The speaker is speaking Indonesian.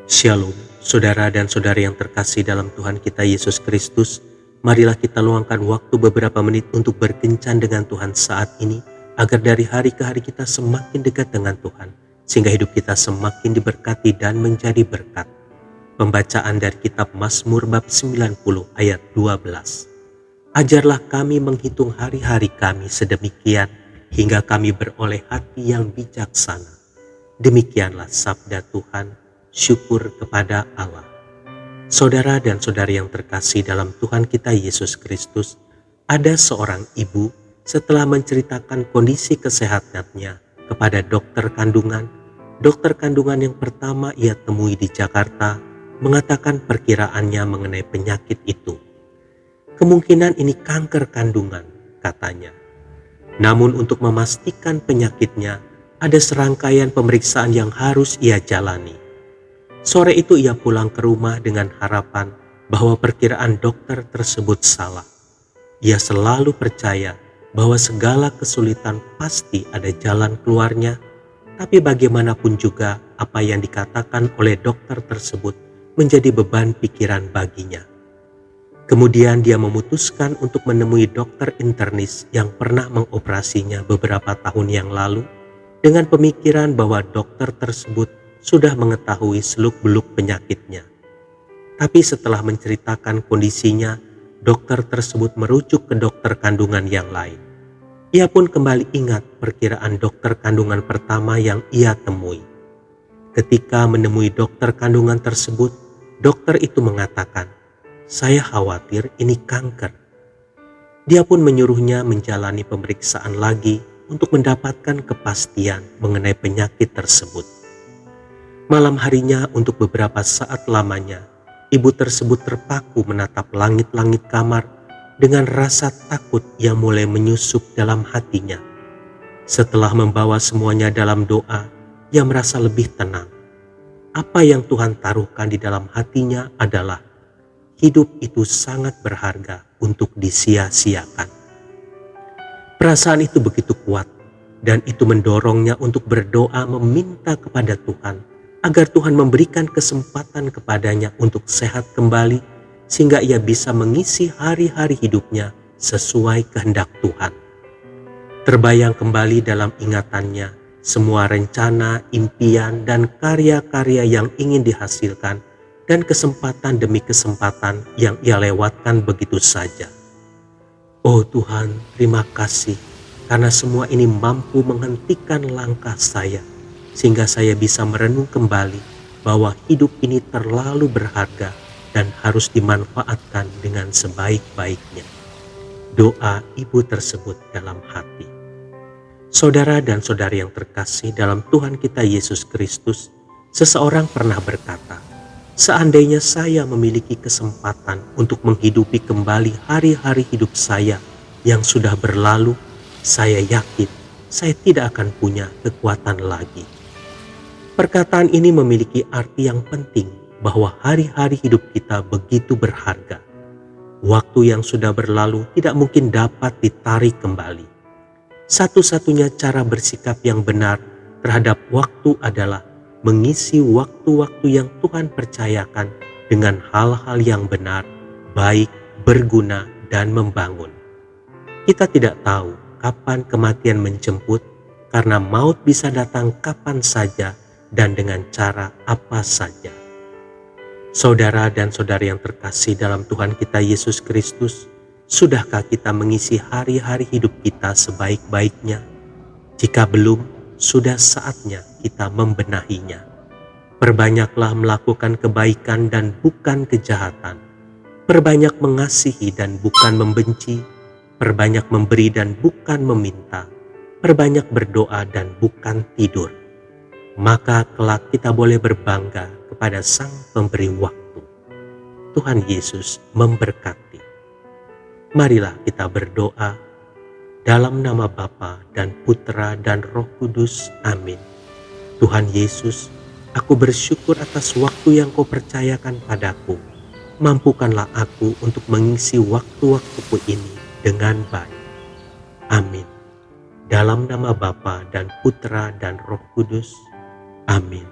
Shalom, saudara dan saudari yang terkasih dalam Tuhan kita Yesus Kristus. Marilah kita luangkan waktu beberapa menit untuk berkencan dengan Tuhan saat ini, agar dari hari ke hari kita semakin dekat dengan Tuhan, sehingga hidup kita semakin diberkati dan menjadi berkat. Pembacaan dari kitab Mazmur bab 90 ayat 12. Ajarlah kami menghitung hari-hari kami sedemikian, hingga kami beroleh hati yang bijaksana. Demikianlah sabda Tuhan. Syukur kepada Allah. Saudara dan saudari yang terkasih dalam Tuhan kita Yesus Kristus, ada seorang ibu setelah menceritakan kondisi kesehatannya kepada dokter kandungan yang pertama ia temui di Jakarta mengatakan perkiraannya mengenai penyakit itu. Kemungkinan ini kanker kandungan, katanya. Namun untuk memastikan penyakitnya, ada serangkaian pemeriksaan yang harus ia jalani. Sore itu ia pulang ke rumah dengan harapan bahwa perkiraan dokter tersebut salah. Ia selalu percaya bahwa segala kesulitan pasti ada jalan keluarnya, tapi bagaimanapun juga apa yang dikatakan oleh dokter tersebut menjadi beban pikiran baginya. Kemudian dia memutuskan untuk menemui dokter internis yang pernah mengoperasinya beberapa tahun yang lalu dengan pemikiran bahwa dokter tersebut sudah mengetahui seluk-beluk penyakitnya. Tapi setelah menceritakan kondisinya, dokter tersebut merujuk ke dokter kandungan yang lain. Ia pun kembali ingat perkiraan dokter kandungan pertama yang ia temui. Ketika menemui dokter kandungan tersebut, dokter itu mengatakan, "Saya khawatir ini kanker." Dia pun menyuruhnya menjalani pemeriksaan lagi untuk mendapatkan kepastian mengenai penyakit tersebut. Malam harinya untuk beberapa saat lamanya, ibu tersebut terpaku menatap langit-langit kamar dengan rasa takut yang mulai menyusup dalam hatinya. Setelah membawa semuanya dalam doa, ia merasa lebih tenang. Apa yang Tuhan taruhkan di dalam hatinya adalah hidup itu sangat berharga untuk disia-siakan. Perasaan itu begitu kuat dan itu mendorongnya untuk berdoa meminta kepada Tuhan agar Tuhan memberikan kesempatan kepadanya untuk sehat kembali sehingga ia bisa mengisi hari-hari hidupnya sesuai kehendak Tuhan. Terbayang kembali dalam ingatannya semua rencana, impian, dan karya-karya yang ingin dihasilkan dan kesempatan demi kesempatan yang ia lewatkan begitu saja. Oh Tuhan, terima kasih karena semua ini mampu menghentikan langkah saya, sehingga saya bisa merenung kembali bahwa hidup ini terlalu berharga dan harus dimanfaatkan dengan sebaik-baiknya. Doa ibu tersebut dalam hati. Saudara dan saudari yang terkasih dalam Tuhan kita Yesus Kristus, seseorang pernah berkata, "Seandainya saya memiliki kesempatan untuk menghidupi kembali hari-hari hidup saya yang sudah berlalu, saya yakin saya tidak akan punya kekuatan lagi." Perkataan ini memiliki arti yang penting bahwa hari-hari hidup kita begitu berharga. Waktu yang sudah berlalu tidak mungkin dapat ditarik kembali. Satu-satunya cara bersikap yang benar terhadap waktu adalah mengisi waktu-waktu yang Tuhan percayakan dengan hal-hal yang benar, baik, berguna, dan membangun. Kita tidak tahu kapan kematian menjemput karena maut bisa datang kapan saja dan dengan cara apa saja. Saudara dan saudari yang terkasih dalam Tuhan kita Yesus Kristus, sudahkah kita mengisi hari-hari hidup kita sebaik-baiknya? Jika belum, sudah saatnya kita membenahinya. Perbanyaklah melakukan kebaikan dan bukan kejahatan. Perbanyak mengasihi dan bukan membenci. Perbanyak memberi dan bukan meminta. Perbanyak berdoa dan bukan tidur. Maka kelak kita boleh berbangga kepada Sang Pemberi waktu. Tuhan Yesus memberkati. Marilah kita berdoa dalam nama Bapa dan Putra dan Roh Kudus. Amin. Tuhan Yesus, aku bersyukur atas waktu yang Kau percayakan padaku. Mampukanlah aku untuk mengisi waktu-waktuku ini dengan baik. Amin. Dalam nama Bapa dan Putra dan Roh Kudus. Amin.